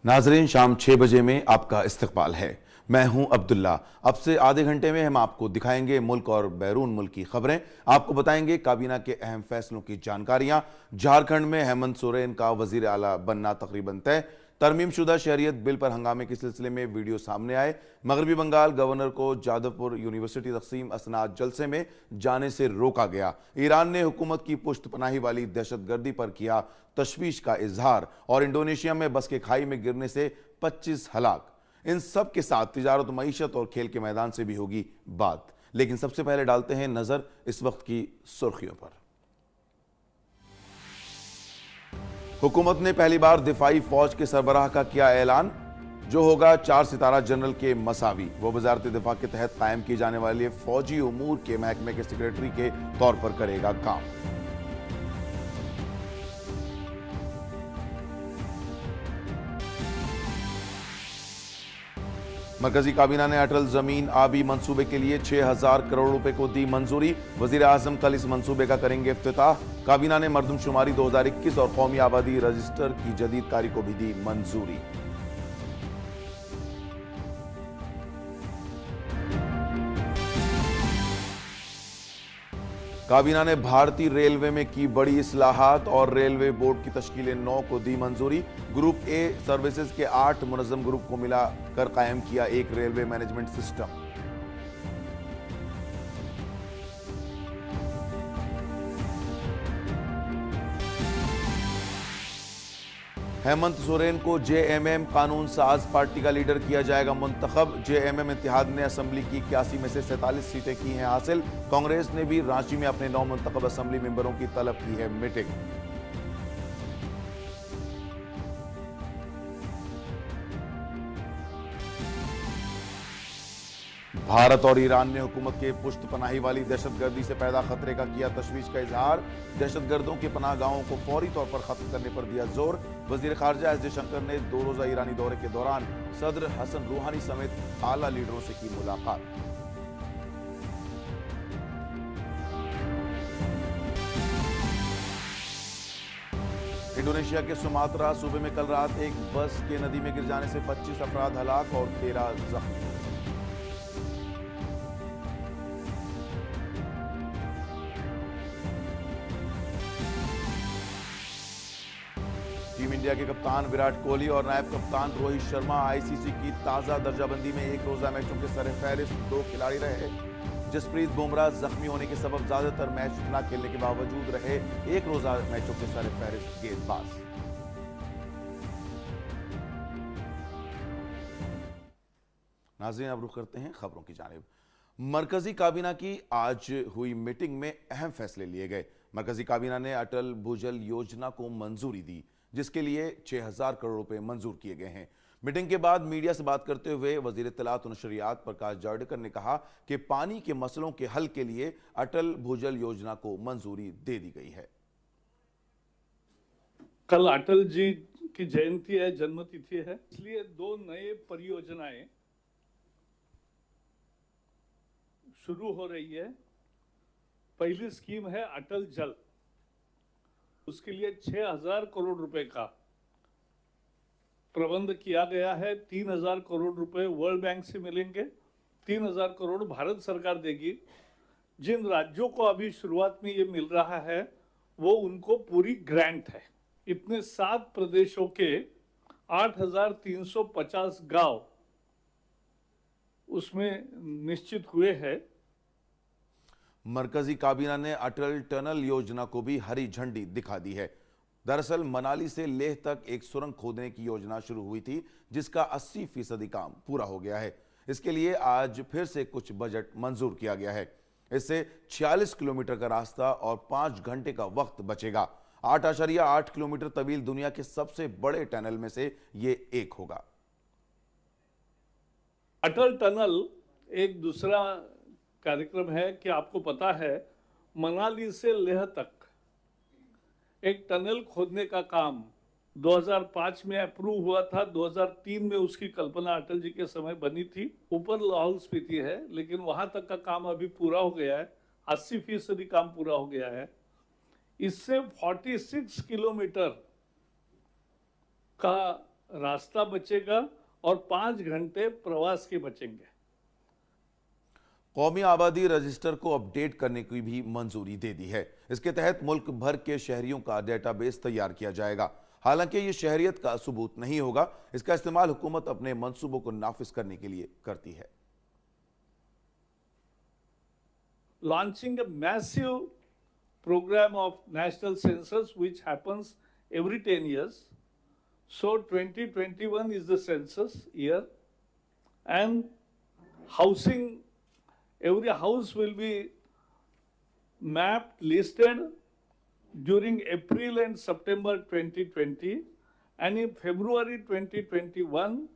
नाजरीन, शाम 6 बजे में आपका इस्तकबाल है। मैं हूं अब्दुल्ला। अब से आधे घंटे में हम आपको दिखाएंगे मुल्क और बैरून मुल्क की खबरें। आपको बताएंगे काबीना के अहम फैसलों की जानकारियां। झारखंड में हेमंत सोरेन का वजीर आला बनना तकरीबन तय। तरमीमशुदा शहरियत बिल पर हंगामे के सिलसिले में वीडियो सामने आए। मगरबी बंगाल गवर्नर को जादवपुर यूनिवर्सिटी तकसीम असनाद जलसे में जाने से रोका गया। ईरान ने हुकूमत की पुश्त पनाही वाली दहशतगर्दी पर किया तशवीश का इजहार। और इंडोनेशिया में बस के खाई में गिरने से 25 हलाक। इन सब के साथ तिजारत, मईशत और खेल के मैदान से भी होगी बात। लेकिन सबसे पहले डालते हैं नजर इस वक्त की सुर्खियों पर। हुकूमत ने पहली बार दिफाई फौज के सरबराह का किया ऐलान, जो होगा 4 सितारा जनरल के मसावी। वो वजारत दिफा के तहत कायम की जाने वाली फौजी उमूर के महकमे के सेक्रेटरी के तौर पर करेगा काम। मरकजी काबीना ने अटल जमीन आबी मंसूबे के लिए 6,000 करोड़ रुपए को दी मंजूरी। वजीर आजम कल इस मंसूबे का करेंगे इफ्तिताह। काबीना ने मरदमशुमारी 2021 और कौमी आबादी रजिस्टर की जदीदकारी को भी दी मंजूरी। काबीना ने भारतीय रेलवे में की बड़ी इस्लाहात और रेलवे बोर्ड की तश्कील 9 को दी मंजूरी। ग्रुप ए सर्विसेज के 8 मुनज़्ज़म ग्रुप को मिलाकर कायम किया एक railway management system. Hemant Soren को जेएमएम कानून साज पार्टी का लीडर किया जाएगा मुंतखब। जेएमएम इत्तेहाद ने असेंबली की 81 में से 47 सीटें की हैं हासिल। कांग्रेस ने भी रांची में अपने 9 मुंतखब असेंबली मेंबरों की तलब की है मीटिंग। भारत और ईरान ने हुकूमत के पुश्त पनाही वाली दहशतगर्दी से पैदा खतरे का किया तशवीश का इजहार। दहशतगर्दों के पनाह गाहों को फौरी तौर पर खत्म करने पर दिया जोर। वजीर खारजा एस जयशंकर ने 2 रोजा ईरानी दौरे के दौरान सदर हसन रूहानी समेत आला लीडरों से की मुलाकात। इंडोनेशिया के सुमात्रा सूबे में कल रात एक बस के नदी में गिर जाने से 25 अफराद हलाक और 13 जख्मी। टीम इंडिया के कप्तान विराट कोहली और नायब कप्तान रोहित शर्मा आईसीसी की ताजा दर्जाबंदी में एक रोजा मैचों के सरफहरिस्त 2 खिलाड़ी रहे। जसप्रीत बुमराह जख्मी होने के सबब ज्यादातर मैच न खेलने के बावजूद रहे एक रोजा मैचों के सरफहरिस्त गेंदबाज। नाज़रीन, अब रुख करते हैं खबरों की जानिब। मरकजी काबीना की आज हुई मीटिंग में अहम फैसले लिए गए। मरकजी काबीना ने अटल भूजल योजना को मंजूरी दी, जिसके लिए 6,000 करोड़ रुपए मंजूर किए गए हैं। मीटिंग के बाद मीडिया से बात करते हुए वजीर इत्तलात और नशरियात प्रकाश जावड़ेकर ने कहा कि पानी के मसलों के हल के लिए अटल भूजल योजना को मंजूरी दे दी गई है। कल अटल जी की जयंती है, जन्मतिथि है, इसलिए 2 नए परियोजनाएं शुरू हो रही है। पहली स्कीम है अटल जल, उसके लिए 6,000 करोड़ रुपए का प्रबंध किया गया है। 3,000 करोड़ रुपए वर्ल्ड बैंक से मिलेंगे, 3,000 करोड़ भारत सरकार देगी। जिन राज्यों को अभी शुरुआत में ये मिल रहा है वो उनको पूरी ग्रांट है। इतने 7 प्रदेशों के 8,350 गांव उसमें निश्चित हुए हैं। मरकजी काबीना ने अटल टनल योजना को भी हरी झंडी दिखा दी है। दरअसल मनाली से लेह तक एक सुरंग खोदने की योजना शुरू हुई थी, जिसका 80% काम पूरा हो गया है। इसके लिए आज फिर से कुछ बजट मंजूर किया गया है। इससे 46 किलोमीटर का रास्ता और 5 घंटे का वक्त बचेगा। 8.8 किलोमीटर तवील दुनिया के सबसे बड़े टनल में से ये एक होगा। अटल टनल एक दूसरा कार्यक्रम है कि आपको पता है, मनाली से लेह तक एक टनल खोदने का काम 2005 में अप्रूव हुआ था। 2003 में उसकी कल्पना अटल जी के समय बनी थी। ऊपर लाहौल स्पीति है, लेकिन वहां तक का काम अभी पूरा हो गया है। 80% काम पूरा हो गया है। इससे 46 किलोमीटर का रास्ता बचेगा और 5 घंटे प्रवास के बचेंगे। कौमी आबादी रजिस्टर को अपडेट करने की भी मंजूरी दे दी है। इसके तहत मुल्क भर के शहरियों का डेटाबेस तैयार किया जाएगा। हालांकि ये शहरियत का सबूत नहीं होगा, इसका इस्तेमाल हुकूमत अपने मंसूबों को नाफिज करने के लिए करती है। Launching a massive program of national census which happens every 10 years. So 2021 is the census year, and housing, every house will be mapped, listed during April and September 2020, and in February 2021,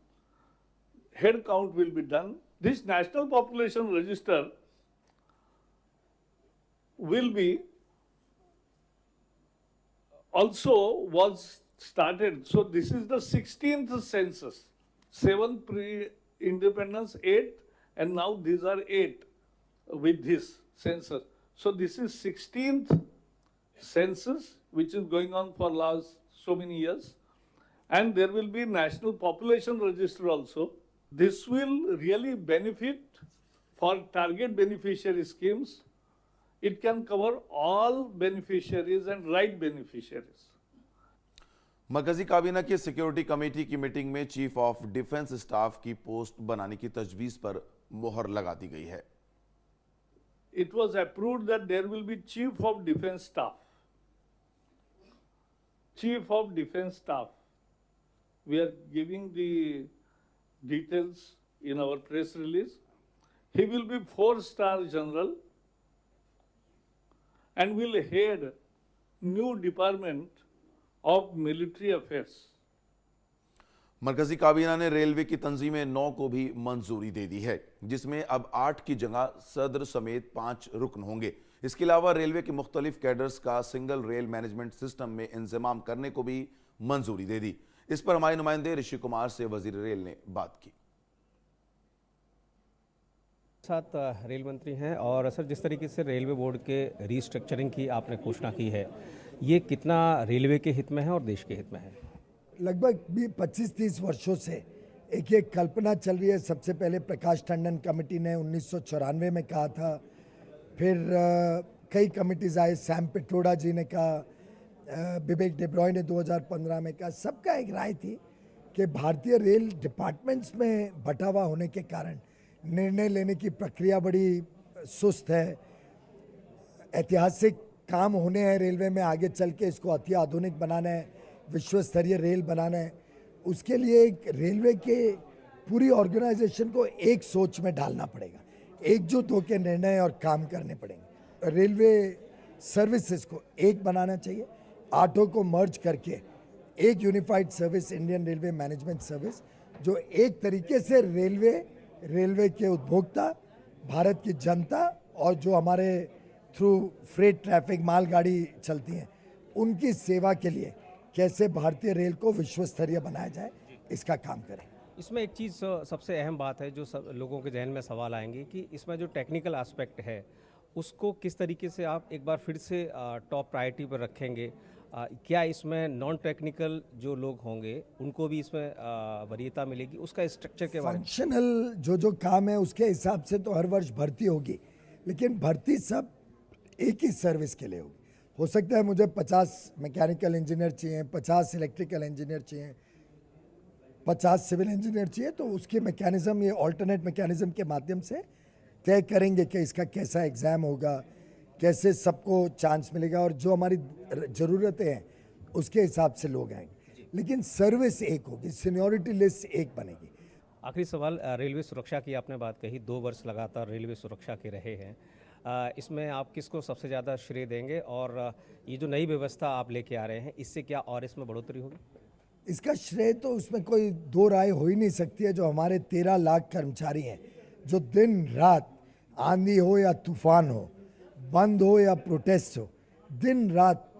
head count will be done. This national population register will be also was started. So this is the 16th census, 7 pre-independence, 8, and now these are 8 with this census. So this is 16th census which is going on for last so many years, and there will be national population register also. This will really benefit for target beneficiary schemes. It can cover all beneficiaries and right beneficiaries. मरकजी काबीना की security committee की meeting में chief of defence staff की post बनाने की तजवीज पर मोहर लगा दी गई है। It was approved that there will be chief of defense staff. Chief of defense staff. We are giving the details in our press release. He will be 4-star general and will head new department of military affairs. मरकजी काबीना ने railway की तंजीम 9 को भी मंजूरी दे दी है, जिसमें अब 8 की जगह सदर समेत 5 रुकन होंगे। इसके अलावा रेलवे के मुख्तलिफ कैडर्स का सिंगल रेल मैनेजमेंट सिस्टम में इंजमाम करने को भी मंजूरी दे दी। इस पर हमारे नुमाइंदे ऋषि कुमार से वजीर रेल ने बात की। साथ रेल मंत्री हैं, और सर जिस तरीके से रेलवे बोर्ड के रीस्ट्रक्चरिंग की आपने घोषणा की है, ये कितना रेलवे के हित में है और देश के हित में है? लगभग भी 25-30 वर्षों से एक कल्पना चल रही है। सबसे पहले प्रकाश टंडन कमेटी ने 1994 में कहा था, फिर कई कमिटीज़ आए, सैम पिट्रोडा जी ने कहा, विवेक डेब्रॉय ने 2015 में कहा। सबका एक राय थी कि भारतीय रेल डिपार्टमेंट्स में बंटा होने के कारण निर्णय लेने की प्रक्रिया बड़ी सुस्त है। ऐतिहासिक काम होने हैं रेलवे में, आगे चल के इसको अति आधुनिक बनाना है, विश्व स्तरीय रेल बनाना है। उसके लिए एक रेलवे के पूरी ऑर्गेनाइजेशन को एक सोच में डालना पड़ेगा, एकजुट होकर निर्णय और काम करने पड़ेंगे। रेलवे सर्विसेज को एक बनाना चाहिए, 8 को मर्ज करके एक unified service, Indian railway management service, जो एक तरीके से रेलवे के उपभोक्ता, भारत की जनता और जो हमारे थ्रू फ्रेट ट्रैफिक मालगाड़ी चलती हैं, उनकी सेवा के लिए कैसे भारतीय रेल को विश्व स्तरीय बनाया जाए, इसका काम करें। इसमें एक चीज़ सबसे अहम बात है जो सब लोगों के जहन में सवाल आएंगे कि इसमें जो टेक्निकल एस्पेक्ट है उसको किस तरीके से आप एक बार फिर से टॉप प्रायोरिटी पर रखेंगे। क्या इसमें नॉन टेक्निकल जो लोग होंगे उनको भी इसमें वरीयता मिलेगी? उसका स्ट्रक्चर के बारे में। फंक्शनल जो काम है उसके हिसाब से तो हर वर्ष भर्ती होगी, लेकिन भर्ती सब एक ही सर्विस के लिए होगी। हो सकता है मुझे 50 मैकेनिकल इंजीनियर चाहिए, 50 इलेक्ट्रिकल इंजीनियर चाहिए, 50 सिविल इंजीनियर चाहिए, तो उसकी मैकेनिज्म ये ऑल्टरनेट मैकेनिज्म के माध्यम से तय करेंगे कि इसका कैसा एग्ज़ाम होगा, कैसे सबको चांस मिलेगा, और जो हमारी ज़रूरतें हैं उसके हिसाब से लोग आएंगे। लेकिन सर्विस एक होगी, सीनियरिटी लिस्ट एक बनेगी। आखिरी सवाल, रेलवे सुरक्षा की आपने बात कही, 2 वर्ष लगातार रेलवे सुरक्षा के रहे हैं, इसमें आप किसको सबसे ज़्यादा श्रेय देंगे, और ये जो नई व्यवस्था आप लेके आ रहे हैं इससे क्या और इसमें बढ़ोतरी होगी? इसका श्रेय तो उसमें कोई दो राय हो ही नहीं सकती है। जो हमारे 13 लाख कर्मचारी हैं, जो दिन रात आंधी हो या तूफान हो, बंद हो या प्रोटेस्ट हो, दिन रात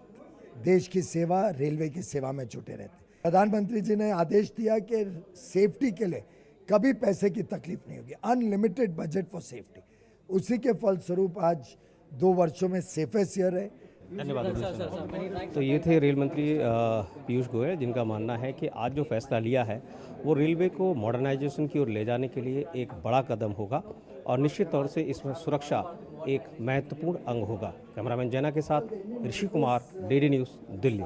देश की सेवा, रेलवे की सेवा में जुटे रहते हैं। प्रधानमंत्री जी ने आदेश दिया कि सेफ्टी के लिए कभी पैसे की तकलीफ नहीं होगी, अनलिमिटेड बजट फॉर सेफ्टी। उसी के फलस्वरूप आज 2 वर्षों में सेफेस्ट ईयर है, धन्यवाद। तो ये थे रेल मंत्री पीयूष गोयल, जिनका मानना है कि आज जो फैसला लिया है वो रेलवे को मॉडर्नाइजेशन की ओर ले जाने के लिए एक बड़ा कदम होगा और निश्चित तौर से इसमें सुरक्षा एक महत्वपूर्ण अंग होगा। कैमरामैन जैना के साथ Rishi Kumar, DD news, Delhi.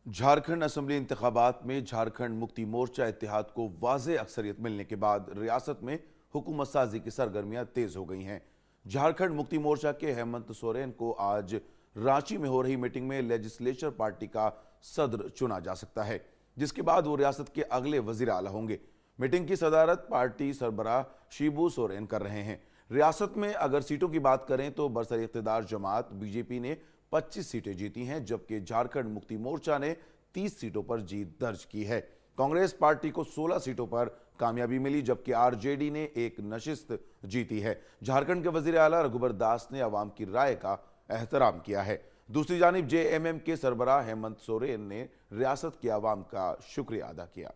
Jharkhand assembly इंतखाबात में झारखंड मुक्ति मोर्चा इत्तेहाद को वाज़ेह अक्सरियत मिलने के बाद रियासत में हुकूमत साजी की सरगर्मियां तेज हो गई हैं। झारखंड मुक्ति मोर्चा के हेमंत सोरेन को आज रांची में हो रही मीटिंग में लेजिस्लेचर पार्टी का सदर चुना जा सकता है, जिसके बाद वो रियासत के अगले वजीर आला होंगे। मीटिंग की सदारत पार्टी सरबराह शिबू सोरेन कर रहे हैं। रियासत में अगर सीटों की बात करें तो बरसर इख्तिदार जमात बीजेपी ने 25 सीटें जीती हैं, जबकि झारखंड मुक्ति मोर्चा ने 30 सीटों पर जीत दर्ज की है। कांग्रेस पार्टी को 16 सीटों पर कामयाबी मिली, जबकि आरजेडी ने एक नशिस्त जीती है। झारखंड के वजीर आला रघुबर दास ने अवाम की राय का एहतराम किया है। दूसरी जानिब जेएमएम के सरबराह हेमंत सोरेन ने रियासत के अवाम का शुक्रिया अदा किया।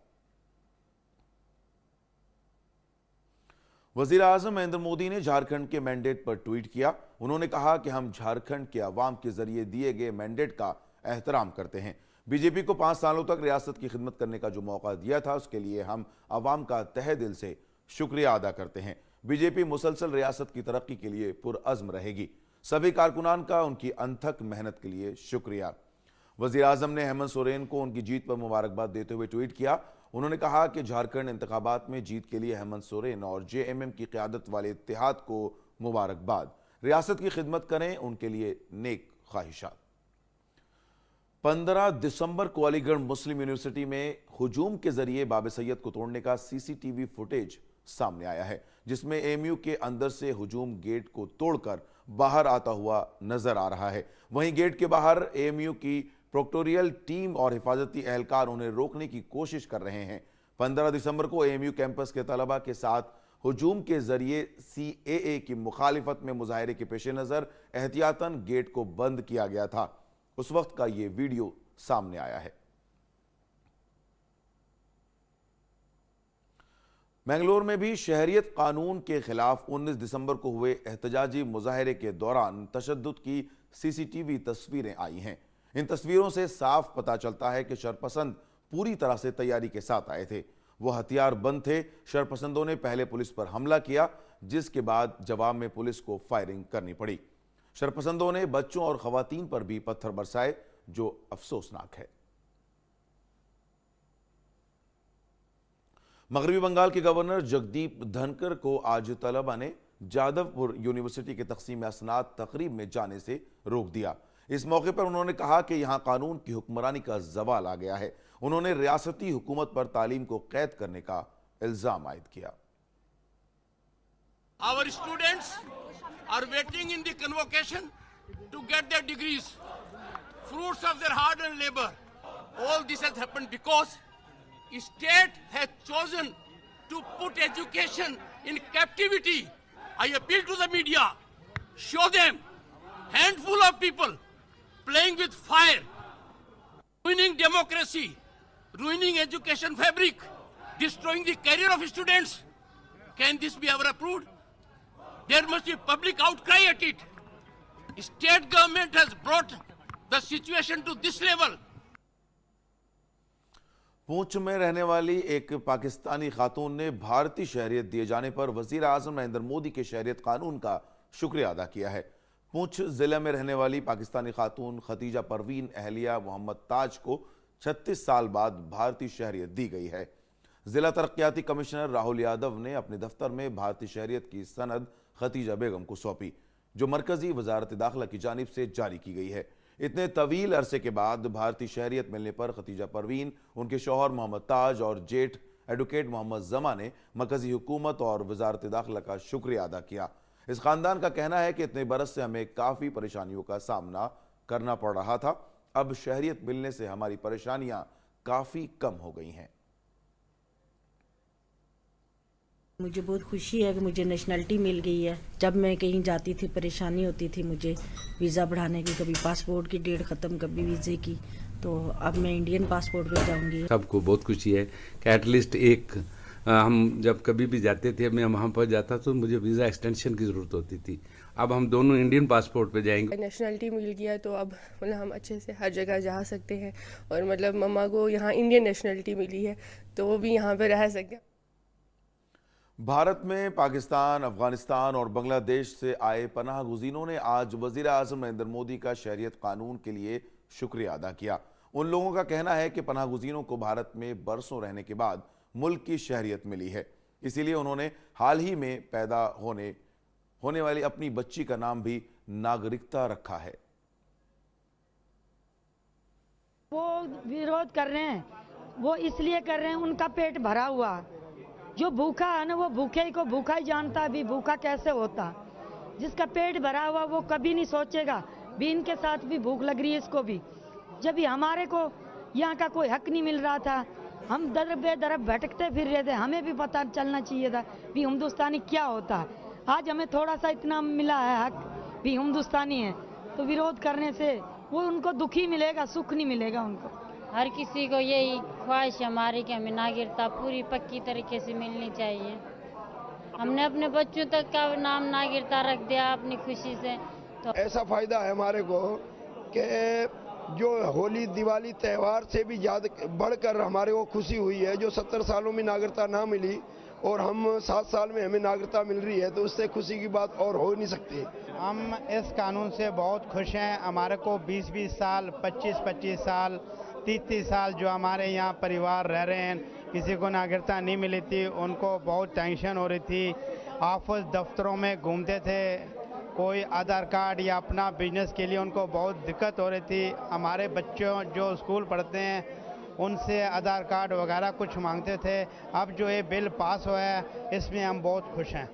वजीर आजम नरेंद्र मोदी ने झारखंड के मैंडेट पर ट्वीट किया। उन्होंने कहा कि हम झारखंड के अवाम के जरिए दिए गए मैंडेट का एहतराम करते हैं। बीजेपी को 5 सालों तक रियासत की खिदमत करने का जो मौका दिया था, उसके लिए हम अवाम का तहे दिल से शुक्रिया अदा करते हैं। बीजेपी मुसलसल रियासत की तरक्की के लिए पुरअज़्म रहेगी। सभी कारकुनान का उनकी अनथक मेहनत के लिए शुक्रिया। वजीर आजम ने हेमंत सोरेन को उनकी जीत पर मुबारकबाद देते हुए ट्वीट किया। उन्होंने कहा कि झारखंड इंतखाबात में जीत के लिए हेमंत सोरेन और जेएमएम की क़यादत वाले इत्तेहाद को मुबारकबाद। रियासत की खिदमत करें, उनके लिए नेक ख्वाहिशात। 15 दिसंबर को अलीगढ़ मुस्लिम यूनिवर्सिटी में हुजूम के जरिए बाब सैयद को तोड़ने का सीसीटीवी फुटेज सामने आया है, जिसमें एएमयू के अंदर से हुजूम गेट को तोड़कर बाहर आता हुआ नजर आ रहा है। वहीं गेट के बाहर एएमयू की प्रोक्टोरियल टीम और हिफाजती एहलकार उन्हें रोकने की कोशिश कर रहे हैं। 15 दिसंबर को एएमयू कैंपस के तलबा के साथ हुजूम के जरिए सीएए की मुखालिफत में मुजाहरे के पेश नजर एहतियातन गेट को बंद किया गया था। उस वक्त का यह वीडियो सामने आया है। मैंगलोर में भी शहरियत कानून के खिलाफ 19 दिसंबर को हुए एहतजाजी मुजाहरे के दौरान तशद्दुद की सीसीटीवी तस्वीरें आई हैं। इन तस्वीरों से साफ पता चलता है कि शरपसंद पूरी तरह से तैयारी के साथ आए थे। वो हथियार बंद थे। शरपसंदों ने पहले पुलिस पर हमला किया, जिसके बाद जवाब में पुलिस को फायरिंग करनी पड़ी। शरपसंदों ने बच्चों और खवातीन पर भी पत्थर बरसाए, जो अफसोसनाक है। मगरबी बंगाल के गवर्नर जगदीप धनकर को आज तलबा ने जादवपुर यूनिवर्सिटी के तकसीम असनाद तकरीब में जाने से रोक दिया। इस मौके पर उन्होंने कहा कि यहां कानून की हुक्मरानी का जवाल आ गया है। उन्होंने रियासती हुकूमत पर तालीम को कैद करने का इल्जाम आयद किया। Our students are waiting in the convocation to get their degrees, fruits of their hard-earned labor. All this has happened because state has chosen to put education in captivity. I appeal to the media, show them handful of people playing with fire, ruining democracy, ruining education fabric, destroying the career of students. Can this be ever approved? There must be public outcry at it. State government has brought the situation to this level. पूंछ में रहने वाली एक पाकिस्तानी खातून ने भारतीय शहरियत दिए जाने पर वजीर आजम नरेंद्र मोदी के शहरियत कानून का शुक्रिया अदा किया है। पूंछ जिले में रहने वाली पाकिस्तानी खातून खतीजा परवीन अहलिया मोहम्मद ताज को 36 साल बाद भारतीय शहरियत दी गई है। जिला तरक्याती कमिश्नर राहुल यादव ने अपने दफ्तर में भारतीय शहरियत की सनद खतीजा बेगम को सौंपी, जो मरकजी वजारत दाखिला की जानिब से जारी की गई है। इतने तवील अरसे के बाद भारतीय शहरियत मिलने पर खतीजा परवीन, उनके शौहर मोहम्मद ताज और जेठ एडवोकेट मोहम्मद जमा ने मरकजी हुकूमत और वजारत दाखिला का शुक्रिया अदा किया। इस खानदान का कहना है कि इतने बरस से हमें काफ़ी परेशानियों का सामना करना पड़ रहा था। अब शहरियत मिलने से हमारी परेशानियां काफ़ी कम हो गई हैं। मुझे बहुत खुशी है कि मुझे नेशनलिटी मिल गई है। जब मैं कहीं जाती थी परेशानी होती थी मुझे वीज़ा बढ़ाने की, कभी पासपोर्ट की डेट ख़त्म, कभी वीज़े की, तो अब मैं इंडियन पासपोर्ट पे जाऊंगी। सबको बहुत खुशी है कि एटलीस्ट एक हम जब कभी भी जाते थे, मैं वहाँ पर जाता तो मुझे वीज़ा एक्सटेंशन की ज़रूरत होती थी। अब हम दोनों इंडियन पासपोर्ट पे जाएंगे। नेशनलिटी मिल गया तो अब मतलब हम अच्छे से हर जगह जा सकते हैं और मतलब मम्मा को यहाँ इंडियन नेशनलिटी मिली है तो वो भी यहाँ पे रह सकते हैं। भारत में पाकिस्तान, अफगानिस्तान और बांग्लादेश से आए पनाह गुज़ीरों ने आज वज़ीर आज़म नरेंद्र मोदी का शहरियत कानून के लिए शुक्रिया अदा किया। उन लोगों का कहना है कि पनाह गुज़ीरों को भारत में बरसों रहने के बाद मुल्क की शहरियत मिली है, इसीलिए उन्होंने हाल ही में पैदा होने वाली अपनी बच्ची का नाम भी नागरिकता रखा है। वो विरोध कर रहे हैं, वो इसलिए कर रहे हैं उनका पेट भरा हुआ, जो भूखा है ना वो भूखे को भूखा ही जानता भी भूखा कैसे होता। जिसका पेट भरा हुआ वो कभी नहीं सोचेगा भी इनके साथ भी भूख लग रही है इसको भी। जब भी हमारे को यहाँ का कोई हक नहीं मिल रहा था, हम दर बेदर भटकते फिर रहे थे, हमें भी पता चलना चाहिए था भी हिंदुस्तानी क्या होता है। आज हमें थोड़ा सा इतना मिला है हक भी हिंदुस्तानी है, तो विरोध करने से वो उनको दुखी मिलेगा, सुख नहीं मिलेगा उनको। हर किसी को यही ख्वाहिश है हमारी कि हमें नागरिकता पूरी पक्की तरीके से मिलनी चाहिए। हमने अपने बच्चों तक का नाम नागरिकता रख दिया अपनी खुशी से। तो ऐसा फायदा है हमारे को कि जो होली दिवाली त्यौहार से भी ज्यादा बढ़कर हमारे को खुशी हुई है। जो 70 सालों में नागरिकता ना मिली और हम 7 साल में हमें नागरिकता मिल रही है, तो उससे खुशी की बात और हो नहीं सकती। हम इस कानून से बहुत खुश हैं। हमारे को 20-20 साल, 25-25 साल, 30-30 साल जो हमारे यहाँ परिवार रह रहे हैं, किसी को नागरिकता नहीं मिली थी, उनको बहुत टेंशन हो रही थी। ऑफिस दफ्तरों में घूमते थे, कोई आधार कार्ड या अपना बिजनेस के लिए उनको बहुत दिक्कत हो रही थी। हमारे बच्चों जो स्कूल पढ़ते हैं उनसे आधार कार्ड वगैरह कुछ मांगते थे। अब जो ये बिल पास हुआ है इसमें हम बहुत खुश हैं।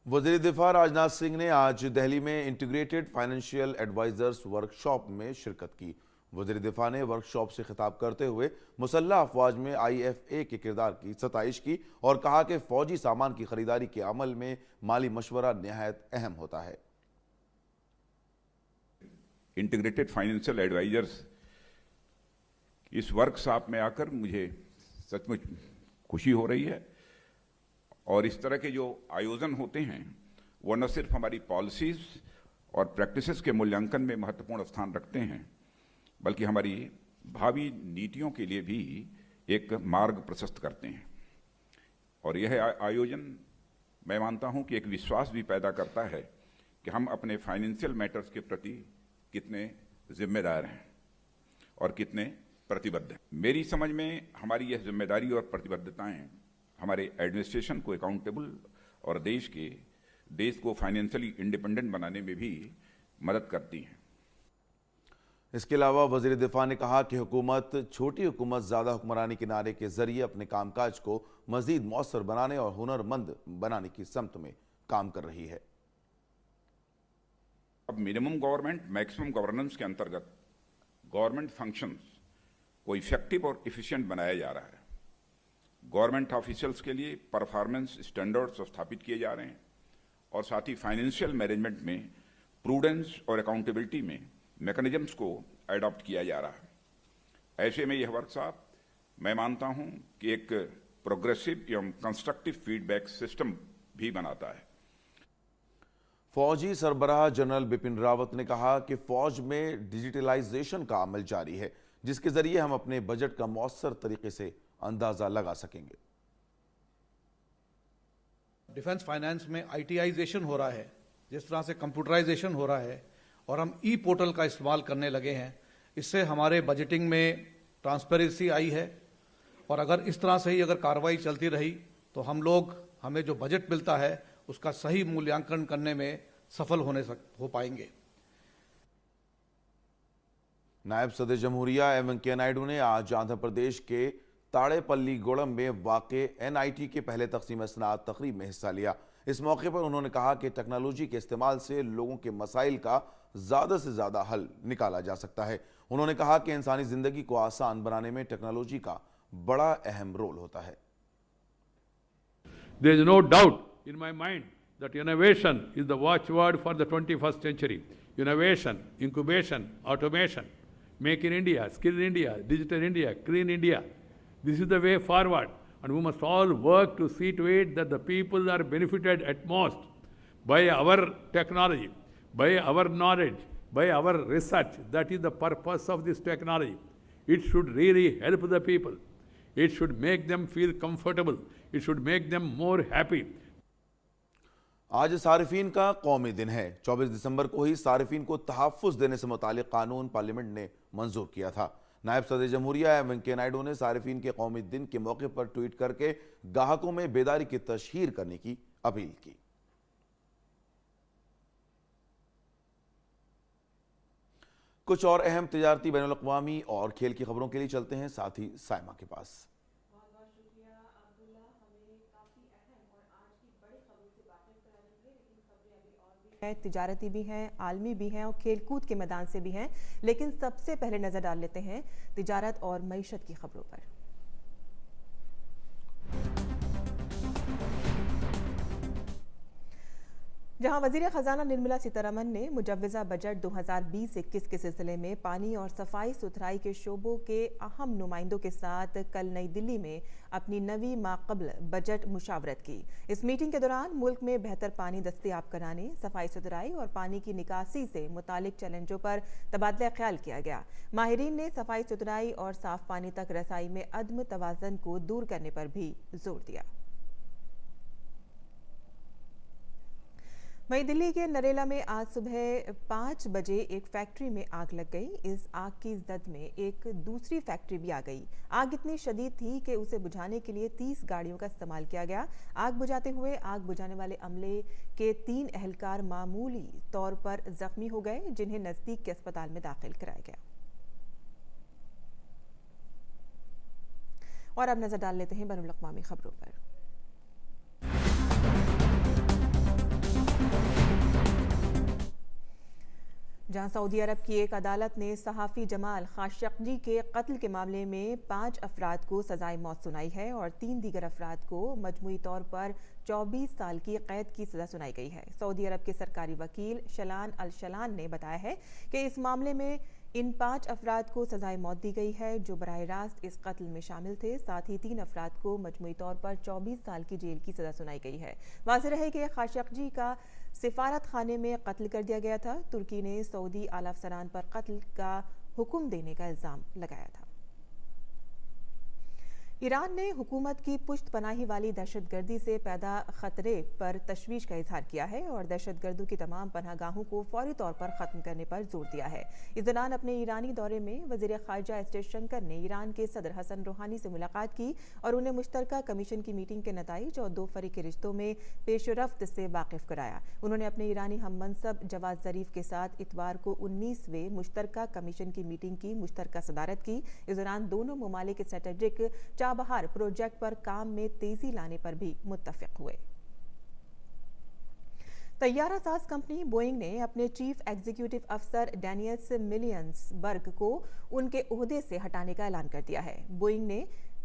वज़ीर दिफा राजनाथ सिंह ने आज दिल्ली में इंटीग्रेटेड फाइनेंशियल एडवाइजर्स वर्कशॉप में शिरकत की। वज़ीर दिफा ने वर्कशॉप से खिताब करते हुए मुसल्लह अफवाज में IFA के किरदार की सताइश की और कहा कि फौजी सामान की खरीदारी के अमल में माली मशवरा निहायत अहम होता है। इंटीग्रेटेड फाइनेंशियल एडवाइजर्स इस वर्कशॉप में आकर मुझे सचमुच खुशी हो रही है। और इस तरह के जो आयोजन होते हैं वो न सिर्फ हमारी पॉलिसीज और प्रैक्टिसेस के मूल्यांकन में महत्वपूर्ण स्थान रखते हैं, बल्कि हमारी भावी नीतियों के लिए भी एक मार्ग प्रशस्त करते हैं। और यह आयोजन मैं मानता हूं कि एक विश्वास भी पैदा करता है कि हम अपने फाइनेंशियल मैटर्स के प्रति कितने जिम्मेदार हैं और कितने प्रतिबद्ध हैं। मेरी समझ में हमारी यह जिम्मेदारी और प्रतिबद्धताएं हमारे एडमिनिस्ट्रेशन को अकाउंटेबल और देश को फाइनेंशियली इंडिपेंडेंट बनाने में भी मदद करती हैं। इसके अलावा वज़ीर दिफा ने कहा कि हुकूमत छोटी हुकूमत ज़्यादा हुक्मरानी के नारे के जरिए अपने कामकाज को मजीद मौसर बनाने और हुनरमंद बनाने की समत में काम कर रही है। अब मिनिमम गवर्नमेंट मैक्सिमम गवर्नेंस के अंतर्गत गवर्नमेंट फंक्शंस को इफेक्टिव और एफिशिएंट बनाया जा रहा है। गवर्नमेंट ऑफिशियल्स के लिए परफॉर्मेंस स्टैंडर्ड्स स्थापित किए जा रहे हैं और साथ ही फाइनेंशियल मैनेजमेंट में प्रूडेंस और अकाउंटेबिलिटी में मैकेनिज्म्स को अडॉप्ट किया जा रहा है। ऐसे में यह वर्कशॉप मैं मानता हूं कि एक प्रोग्रेसिव एवं कंस्ट्रक्टिव फीडबैक सिस्टम भी बनाता है। फौजी सरबराह जनरल बिपिन रावत ने कहा कि फौज में डिजिटलाइजेशन का अमल जारी है, जिसके जरिए हम अपने बजट का मौसर तरीके से अंदाजा लगा सकेंगे। डिफेंस फाइनेंस में आईटीआइजेशन हो रहा है, जिस तरह से कंप्यूटराइजेशन हो रहा है और हम ई पोर्टल का इस्तेमाल करने लगे हैं, इससे हमारे बजटिंग में ट्रांसपेरेंसी आई है। और अगर इस तरह से ही अगर कार्रवाई चलती रही तो हमें जो बजट मिलता है उसका सही मूल्यांकन करने में सफल हो पाएंगे। नायब सदर जमहूरिया एम वेंकैया नायडू ने आज आंध्र प्रदेश के ताड़ेपल्ली गोड़म में वाक़े NIT के पहले तक़सीम सनात तकरीब में हिस्सा लिया। इस मौके पर उन्होंने कहा कि टेक्नोलॉजी के इस्तेमाल से लोगों के मसाइल का ज़्यादा से ज़्यादा हल निकाला जा सकता है। उन्होंने कहा कि इंसानी ज़िंदगी को आसान बनाने में टेक्नोलॉजी का बड़ा अहम रोल होता है। There is no doubt in my mind that innovation is the watchword for the 21st century. Innovation, incubation, automation, make in India, skill India, digital India, clean India. This is the way forward, and we must all work to see to it that the people are benefited at most by our technology, by our knowledge, by our research. That is the purpose of this technology. It should really help the people. It should make them feel comfortable. It should make them more happy. आज सारिफीन का कौमी दिन है। 24 दिसंबर को ही सारिफीन को तहफ़्फ़ुज़ देने से मुतालिक कानून पार्लियामेंट ने मंजूर किया था। नायब सदर जमहूरिया वेंकैया नायडू ने सारिफीन के कौमी दिन के मौके पर ट्वीट करके ग्राहकों में बेदारी की तशहीर करने की अपील की। कुछ और अहम तिजारती बैनुल अक़वामी और खेल की खबरों के लिए चलते हैं साथी साइमा के पास। तिजारती भी हैं, आलमी भी हैं और खेलकूद के मैदान से भी हैं, लेकिन सबसे पहले नजर डाल लेते हैं तिजारत और मईशत की खबरों पर। जहां वजीर खजाना निर्मला सीतारमण ने मुजव्वजा बजट 2020-21 के सिलसिले में पानी और सफाई सुथराई के शोबों के अहम नुमाइंदों के साथ कल नई दिल्ली में अपनी नवी माक़बल बजट मुशावरत की। इस मीटिंग के दौरान मुल्क में बेहतर पानी दस्तयाब कराने, सफाई सुथराई और पानी की निकासी से मुतालिक चैलेंजों पर तबादला ख्याल किया गया। माहिरीन ने सफाई सुथराई और साफ पानी तक रसाई में अदम तवाज़न को दूर करने पर भी जोर दिया। वहीं दिल्ली के नरेला में आज सुबह 5 बजे एक फैक्ट्री में आग लग गई। इस आग की जद में एक दूसरी फैक्ट्री भी आ गई। आग इतनी शदीद थी कि उसे बुझाने के लिए 30 गाड़ियों का इस्तेमाल किया गया। आग बुझाते हुए आग बुझाने वाले अमले के 3 एहलकार मामूली तौर पर जख्मी हो गए, जिन्हें नजदीक के अस्पताल में दाखिल कराया गया। और अब नजर डाल लेते हैं बैनुल अक़वामी खबरों पर। जहां सऊदी अरब की एक अदालत ने सहाफ़ी जमाल खाशक़जी के कत्ल के मामले में 5 अफराद को सजाए मौत सुनाई है और 3 दीगर अफराद को मजमूई तौर पर 24 साल की कैद की सजा सुनाई गई है। सऊदी अरब के सरकारी वकील शलान अल शलान ने बताया है कि इस मामले में इन 5 अफराद को सजाए मौत दी गई है जो बराह रास्त इस कत्ल में शामिल थे। साथ ही 3 अफराद को मजमूई तौर पर 24 साल की जेल की सजा सुनाई गई है। वाज़ेह रहे कि खाशक़जी का सिफारत खाने में कत्ल कर दिया गया था। तुर्की ने सऊदी आला अफसरान पर कत्ल का हुक्म देने का इल्ज़ाम लगाया था। ईरान ने हुकूमत की पुश्त पनाही वाली दहशतगर्दी से पैदा खतरे पर तशवीश का इजहार किया है और दहशतगर्दों की तमाम पनाहगाहों को फौरी तौर पर ख़त्म करने पर जोर दिया है। इस दौरान अपने ईरानी दौरे में वज़ीर ख़ारजा एस जयशंकर ने ईरान के सदर हसन रूहानी से मुलाकात की और उन्हें मुश्तरका कमीशन की मीटिंग के नताइज और 2 फरीक़ी रिश्तों में पेशरफ्त से वाकिफ कराया। उन्होंने अपने ईरानी हम मनसब जवाद ज़रीफ के साथ इतवार को 19वें मुश्तरका कमीशन की मीटिंग की मुश्तरका सदारत की। इस दौरान दोनों ममालिक स्ट्रेटेजिक बहार प्रोजेक्ट पर काम में तेजी लाने पर भी मुत्तफिक हुए। तैयारा साज कंपनी बोइंग ने अपने चीफ एग्जीक्यूटिव अफसर डैनियस मिलियंसबर्ग को उनके ओहदे से हटाने का ऐलान कर दिया है। बोइंग ने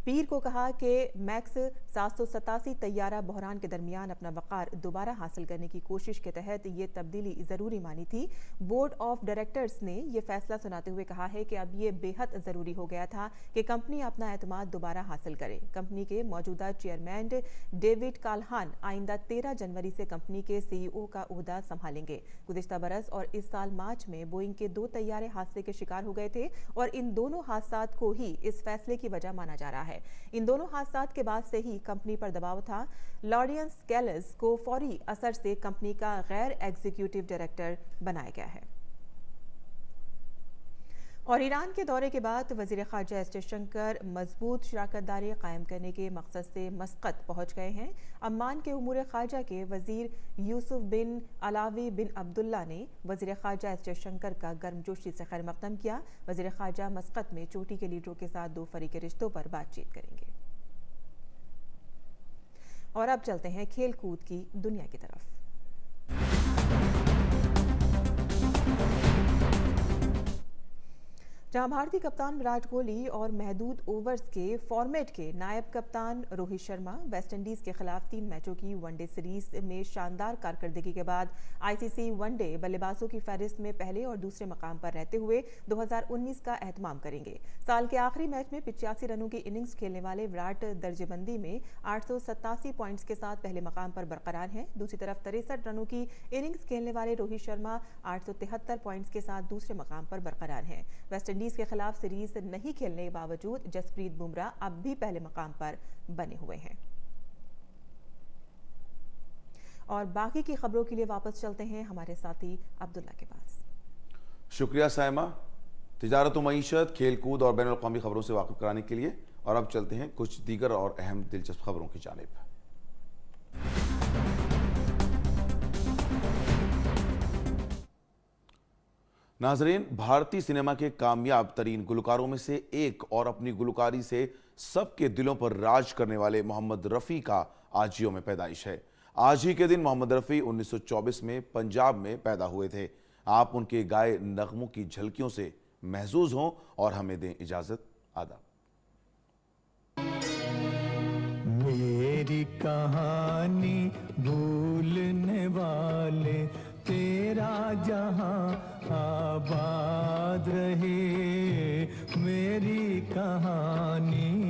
पीर को कहा कि मैक्स 787 तैयारा बहरान के दरमियान अपना वक़ार दोबारा हासिल करने की कोशिश के तहत ये तब्दीली ज़रूरी मानी थी। बोर्ड ऑफ डायरेक्टर्स ने यह फैसला सुनाते हुए कहा है कि अब ये बेहद ज़रूरी हो गया था कि कंपनी अपना एतमाद दोबारा हासिल करे। कंपनी के मौजूदा चेयरमैन डेविड काल्हान आइंदा 13 जनवरी से कंपनी के CEO का ओहदा संभालेंगे। गुज़िश्ता बरस और इस साल मार्च में बोइंग के 2 तैयारे हादसे के शिकार हो गए थे और इन दोनों हादसात को ही इस फैसले की वजह माना जा रहा है। इन दोनों हादसात के बाद से ही कंपनी पर दबाव था। लॉरेंस कैलस को फौरी असर से कंपनी का गैर एग्जीक्यूटिव डायरेक्टर बनाया गया है। और ईरान के दौरे के बाद वज़ीर ख़ारजा एस जयशंकर मजबूत शराकतदारी कायम करने के मकसद से मस्कत पहुंच गए हैं। अम्मान के उमूर ख़ारजा के वज़ीर यूसुफ बिन अलावी बिन अब्दुल्ला ने वज़ीर ख़ारजा एस जयशंकर का गर्मजोशी से खैर मक़दम किया। वज़ीर ख़ारजा मस्कत में चोटी के लीडरों के साथ 2 फरीक़ी रिश्तों पर बातचीत करेंगे। और अब चलते हैं खेल कूद की दुनिया की तरफ। जहां भारतीय कप्तान विराट कोहली और महदूद ओवर्स के फॉर्मेट के नायब कप्तान रोहित शर्मा वेस्टइंडीज के खिलाफ 3 मैचों की वनडे सीरीज में शानदार कारकर्दगी के बाद आईसीसी वनडे बल्लेबाजों की फहरिस्त में पहले और दूसरे मकाम पर रहते हुए 2019 का एहतमाम करेंगे। साल के आखिरी मैच में 85 रनों की इनिंग्स खेलने वाले विराट दर्जेबंदी में 887 पॉइंट्स के साथ पहले मकाम पर बरकरार हैं। दूसरी तरफ 63 रनों की इनिंग्स खेलने वाले रोहित शर्मा 873 पॉइंट्स के साथ दूसरे मकाम पर बरकरार हैं। वेस्टइंडीज के खिलाफ सीरीज नहीं खेलने के बावजूद जसप्रीत बुमराह अब भी पहले मकाम पर बने हुए हैं। और बाकी की खबरों के लिए वापस चलते हैं हमारे साथी अब्दुल्ला के पास। शुक्रिया साइमा। तिजारत व मईशत, खेलकूद और बैनुल अक़वामी खबरों से वाकिफ कराने के लिए। और अब चलते हैं कुछ दीगर और अहम दिलचस्प खबरों की जानिब। नाजरीन, भारतीय सिनेमा के कामयाब तरीन गुलकारों में से एक और अपनी गुलकारी से सबके दिलों पर राज करने वाले मोहम्मद रफ़ी का आज यौम पैदाइश है। आज ही के दिन मोहम्मद रफ़ी 1924 में पंजाब में पैदा हुए थे। आप उनके गाए नगमों की झलकियों से महजूज हों और हमें दें इजाजत। आदाब। मेरी कहानी भूलने वाले तेरा जहां आबाद रहे, मेरी कहानी